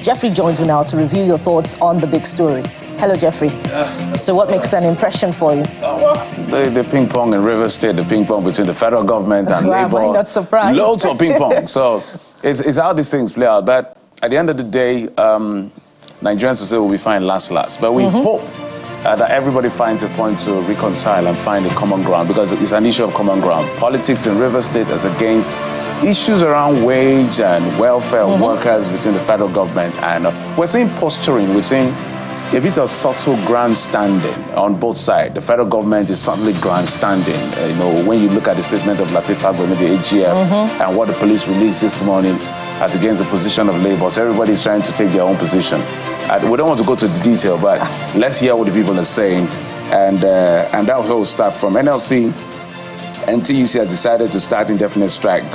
Jeffrey joins me now to review your thoughts on the big story. Hello, Jeffrey. So what makes an impression for you? The ping pong in Rivers State, the ping pong between the federal government and Labour. Am I not surprised? Loads of ping pong. So it's how these things play out. But at the end of the day, Nigerians will say we'll be fine last. But we hope that everybody finds a point to reconcile and find a common ground, because it's an issue of common ground. Politics in Rivers State as against issues around wage and welfare of workers between the federal government. And we're seeing posturing, we're seeing a bit of subtle grandstanding on both sides. The federal government is certainly grandstanding. When you look at the statement of Lateef Fagbemi, the AGF, and what the police released this morning as against the position of Labour. So everybody's trying to take their own position. We don't want to go to the detail, but let's hear what the people are saying. And that's where we'll start from. NLC, NTUC has decided to start indefinite strike.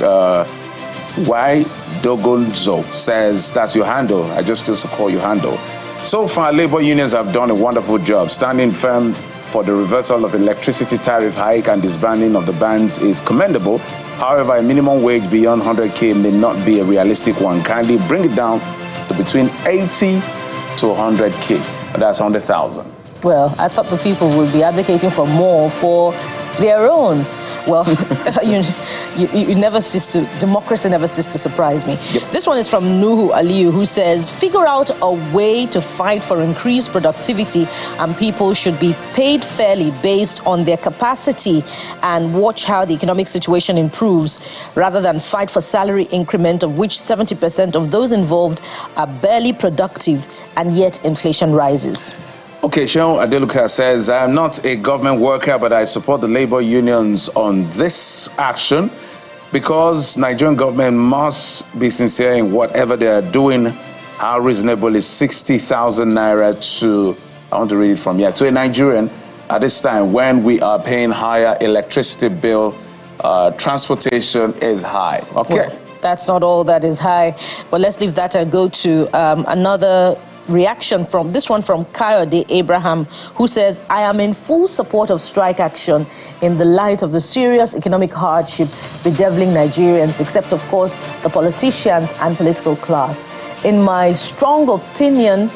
Why Dogonzo says that's your handle. I just chose to call you handle. So far, labor unions have done a wonderful job. Standing firm for the reversal of electricity tariff hike and disbanding of the bans is commendable. However, a minimum wage beyond 100K may not be a realistic one. Kindly bring it down to between 80 to 100K. That's 100,000. Well, I thought the people would be advocating for more for their own. Well, you never cease to, democracy never ceases to surprise me. Yep. This one is from Nuhu Aliyu, who says, figure out a way to fight for increased productivity, and people should be paid fairly based on their capacity, and watch how the economic situation improves, rather than fight for salary increment, of which 70% of those involved are barely productive, and yet inflation rises. Okay, Sean Adeluka says, I am not a government worker, but I support the labor unions on this action, because Nigerian government must be sincere in whatever they are doing. How reasonable is 60,000 naira to, I want to read it from here, to a Nigerian at this time when we are paying higher electricity bill, transportation is high. Okay. Well, that's not all that is high, but let's leave that and go to another reaction from this one from Kayode Abraham, who says, I am in full support of strike action in the light of the serious economic hardship bedeviling Nigerians, except of course the politicians and political class. In my strong opinion,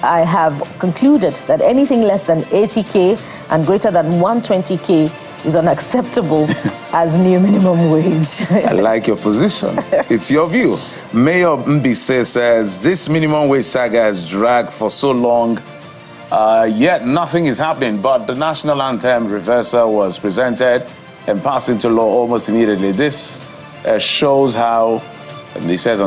I have concluded that anything less than 80K and greater than 120K is unacceptable as new minimum wage. I like your position. It's your view. Mayor Mbise says, this minimum wage saga has dragged for so long, yet nothing is happening. But the national anthem reversal was presented and passed into law almost immediately. This shows how, he says,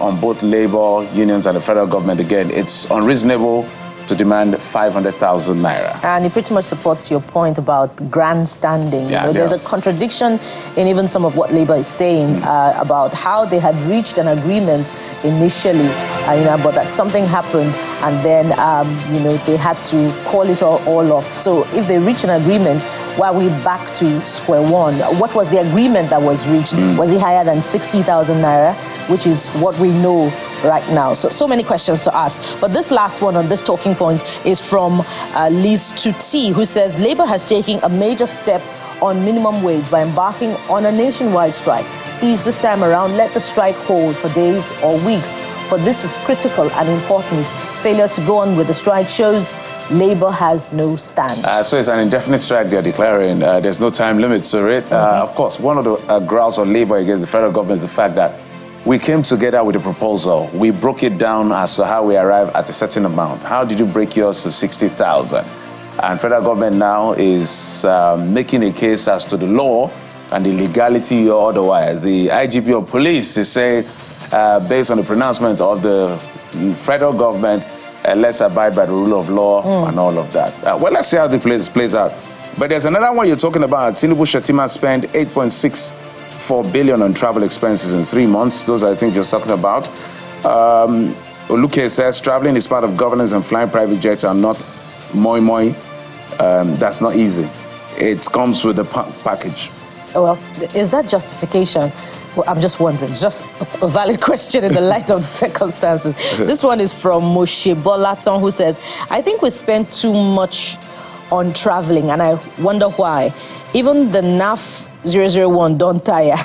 on both labor unions and the federal government. Again, it's unreasonable to demand 500,000 naira. And it pretty much supports your point about grandstanding. There's a contradiction in even some of what Labour is saying about how they had reached an agreement initially, but that something happened, and then they had to call it all off. So if they reach an agreement, why are we back to square one? What was the agreement that was reached? Was it higher than 60,000 naira, which is what we know right now? So many questions to ask. But this last one on this talking point is from Liz Tuti, who says, Labour has taken a major step on minimum wage by embarking on a nationwide strike. Please, this time around, let the strike hold for days or weeks, for this is critical and important. Failure to go on with the strike shows Labour has no stand. So it's an indefinite strike they're declaring. There's no time limit to it. Of course, one of the grounds of Labour against the federal government is the fact that we came together with a proposal. We broke it down as to how we arrived at a certain amount. How did you break yours to 60,000? And federal government now is making a case as to the law and the legality or otherwise. The IGP of police is saying, based on the pronouncement of the federal government, let's abide by the rule of law and all of that. Well, let's see how the plays out. But there's another one you're talking about. Tinubu Shetima spent 8.64 billion on travel expenses in 3 months. Those are the things you're talking about. Oluke says traveling is part of governance and flying private jets are not moi. That's not easy. It comes with a package. Well, is that justification? Well, I'm just wondering. It's just a valid question in the light of the circumstances. This one is from Moshe Bolaton, who says, I think we spend too much on traveling, and I wonder why. Even the NAF 001 don't tire.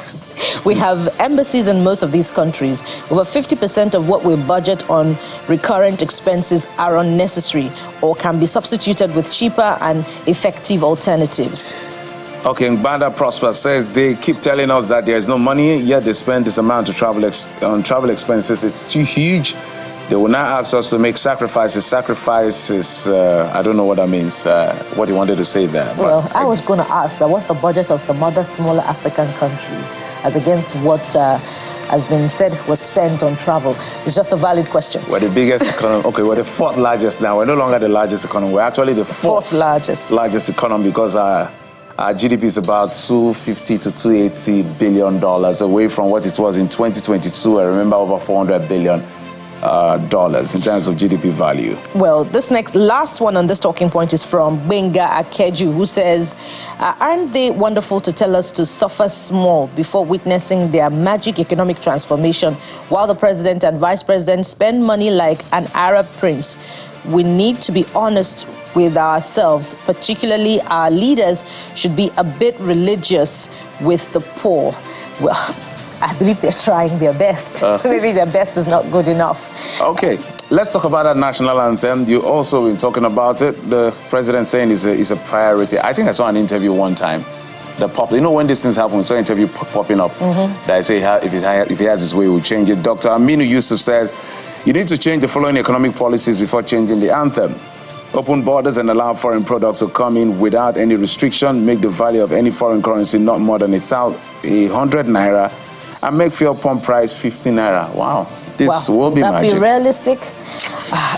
We have embassies in most of these countries. Over 50% of what we budget on recurrent expenses are unnecessary or can be substituted with cheaper and effective alternatives. Okay, Ngbanda Prosper says they keep telling us that there's no money, yet they spend this amount to on travel expenses. It's too huge. They will not ask us to make sacrifices. Sacrifices, I don't know what that means, what he wanted to say there. Well, I was going to ask that what's the budget of some other smaller African countries as against what has been said was spent on travel? It's just a valid question. We're the biggest economy. Okay, we're the fourth largest now. We're no longer the largest economy. We're actually the fourth largest economy because our GDP is about $250 to $280 billion away from what it was in 2022. I remember over $400 billion in terms of GDP value. Well, this last one on this talking point is from Benga Akeju, who says, aren't they wonderful to tell us to suffer small before witnessing their magic economic transformation while the president and vice president spend money like an Arab prince? We need to be honest with ourselves, particularly our leaders should be a bit religious with the poor. Well, I believe they're trying their best. Maybe their best is not good enough. Okay, let's talk about that national anthem. You also been talking about it. The president saying is a priority. I think I saw an interview one time. You know when these things happen, we saw an interview popping up that I say if he has his way, we'll change it. Dr. Aminu Yusuf says, you need to change the following economic policies before changing the anthem. Open borders and allow foreign products to come in without any restriction. Make the value of any foreign currency not more than 100 naira. And make fuel pump price 15 naira. Wow, this will be magic. That be realistic?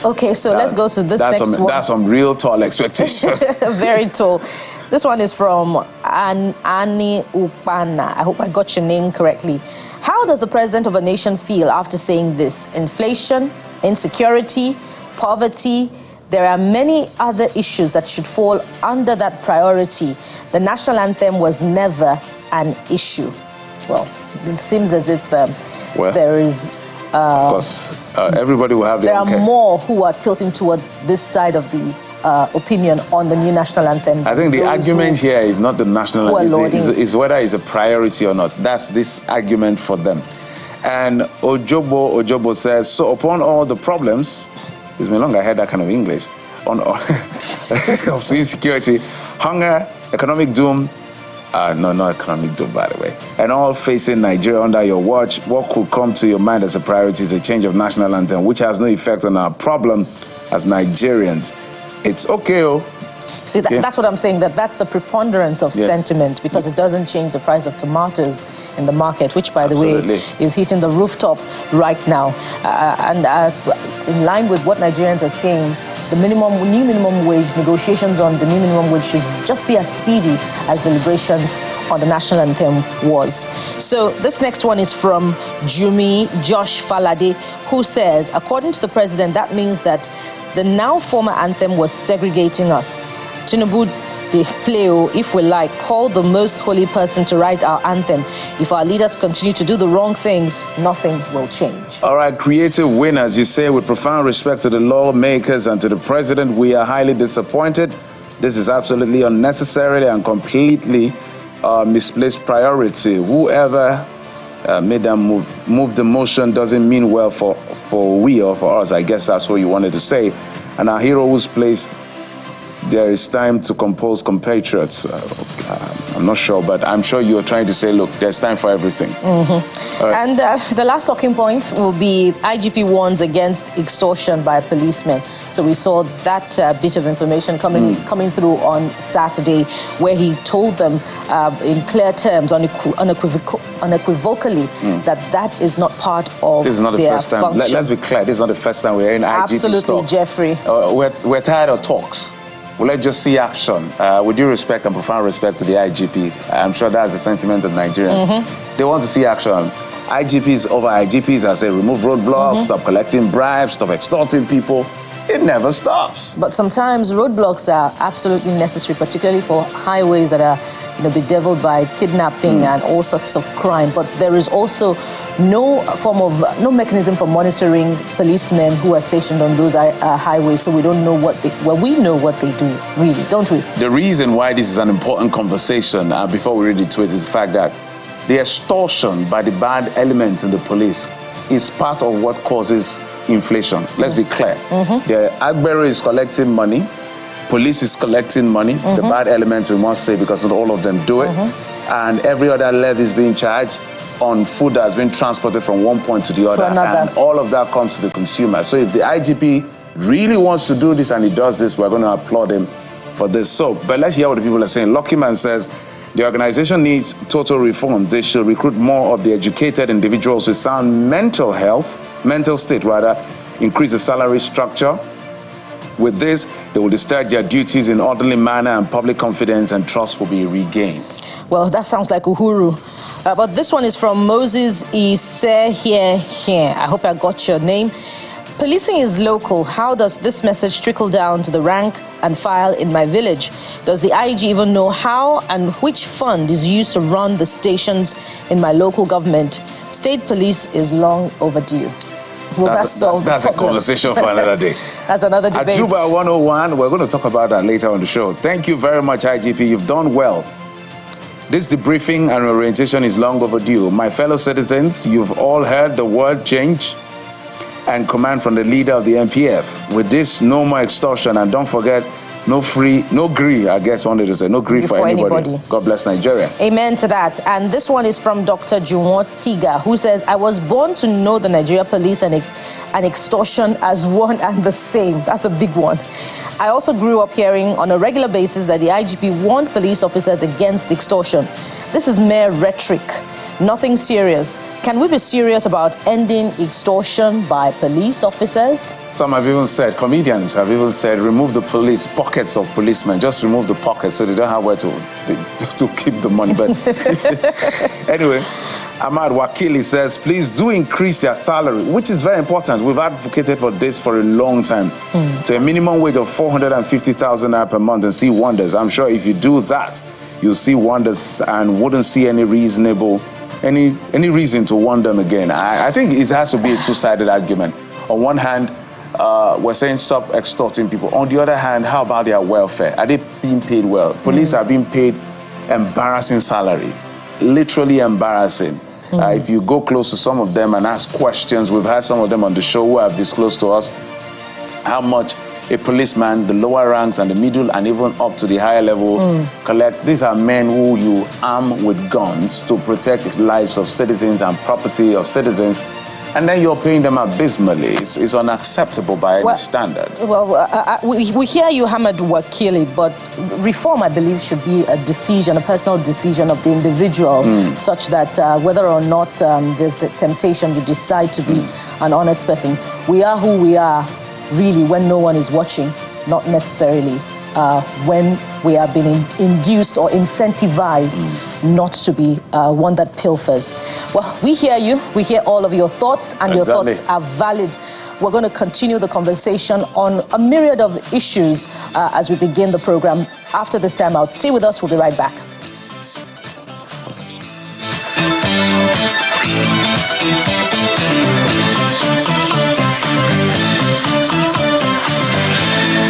Okay, so let's go to this next one. That's some real tall expectation. Very tall. This one is from Ani Upana. I hope I got your name correctly. How does the president of a nation feel after saying this? Inflation, insecurity, poverty. There are many other issues that should fall under that priority. The national anthem was never an issue. Well, it seems as if there is... of course, everybody will have their own There are more who are tilting towards this side of the opinion on the new national anthem. I think the argument here is not the national anthem, is whether it's a priority or not. That's this argument for them. And Ojobo says, so upon all the problems, it's been long I heard that kind of English, of insecurity, hunger, economic doom, no, not economic doom, by the way, and all facing Nigeria under your watch, what could come to your mind as a priority is a change of national anthem, which has no effect on our problem as Nigerians. It's okay, See, that's what I'm saying, that's the preponderance of sentiment, because it doesn't change the price of tomatoes in the market, which, by the way, is hitting the rooftop right now. And in line with what Nigerians are saying, the new minimum wage, negotiations on the new minimum wage should just be as speedy as deliberations on the national anthem was. So this next one is from Jumi Josh Falade, who says, according to the president, that means that the now former anthem was segregating us. Tinubu de Pleo, if we like, call the most holy person to write our anthem. If our leaders continue to do the wrong things, nothing will change. All right, creative winners, you say, with profound respect to the lawmakers and to the president, we are highly disappointed. This is absolutely unnecessarily and completely misplaced priority. Whoever made them move the motion doesn't mean well for we or for us. I guess that's what you wanted to say. And our hero who's placed, there is time to compose compatriots. I'm not sure, but I'm sure you're trying to say, look, there's time for everything. Right. And the last talking point will be IGP warns against extortion by policemen. So we saw that bit of information coming through on Saturday, where he told them in clear terms, unequivocally, that is not part of this is not the first time. function. Let's be clear, this is not the first time we're in IGP Absolutely, talk. Jeffrey. We're tired of talks. Well, let's just see action. With due respect and profound respect to the IGP, I'm sure that's the sentiment of Nigerians. They want to see action. IGPs over IGPs, I say, remove roadblocks, stop collecting bribes, stop extorting people. It never stops. But sometimes roadblocks are absolutely necessary, particularly for highways that are bedeviled by kidnapping and all sorts of crime. But there is also no mechanism for monitoring policemen who are stationed on those highways, so we don't know we know what they do, really, don't we? The reason why this is an important conversation, before we read the tweet, is the fact that the extortion by the bad elements in the police is part of what causes inflation. Let's be clear. The Agbero is collecting money, police is collecting money, the bad elements, we must say, because not all of them do it, and every other levy is being charged on food that has been transported from one point to the other, and all of that comes to the consumer. So if the IGP really wants to do this and he does this, we're going to applaud him for this. So, but let's hear what the people are saying. Luckyman says, the organization needs total reform. They should recruit more of the educated individuals with sound mental state rather, increase the salary structure. With this, they will discharge their duties in orderly manner and public confidence and trust will be regained. Well, that sounds like Uhuru. But this one is from Moses here. I hope I got your name. Policing is local. How does this message trickle down to the rank and file in my village? Does the IG even know how and which fund is used to run the stations in my local government? State police is long overdue. Well, that's a conversation for another day. That's another debate. Ajuba 101, we're going to talk about that later on the show. Thank you very much, IGP. You've done well. This debriefing and orientation is long overdue. My fellow citizens, you've all heard the word change and command from the leader of the MPF. With this, no more extortion, and don't forget, no greed, I guess wanted to say, no greed for anybody. God bless Nigeria. Amen to that. And this one is from Dr. Juwon Tiga, who says, I was born to know the Nigeria police and extortion as one and the same. That's a big one. I also grew up hearing on a regular basis that the IGP warned police officers against extortion. This is mere rhetoric, nothing serious. Can we be serious about ending extortion by police officers? Some have even said, comedians have even said, remove the police, pockets of policemen, just remove the pockets so they don't have where to keep the money. But anyway, Ahmad Wakili says, please do increase their salary, which is very important. We've advocated for this for a long time, to a minimum wage of 450,000 naira per month and see wonders. I'm sure if you do that, you'll see wonders and wouldn't see any reason to want them again. I think it has to be a two-sided argument. On one hand, we're saying stop extorting people. On the other hand, how about their welfare? Are they being paid well? Police are being paid embarrassing salary, literally embarrassing. If you go close to some of them and ask questions, we've had some of them on the show who have disclosed to us how much a policeman, the lower ranks and the middle and even up to the higher level collect. These are men who you arm with guns to protect the lives of citizens and property of citizens, and then you're paying them abysmally. It's unacceptable by any standard. Well, we hear you, Hamad Wakili, but reform, I believe, should be a decision, a personal decision of the individual, such that whether or not there's the temptation to decide to be an honest person. We are who we are, really, when no one is watching, not necessarily when we are being induced or incentivized not to be one that pilfers. Well, we hear you, we hear all of your thoughts, and your thoughts are valid. We're going to continue the conversation on a myriad of issues as we begin the program after this time out. Stay with us, we'll be right back.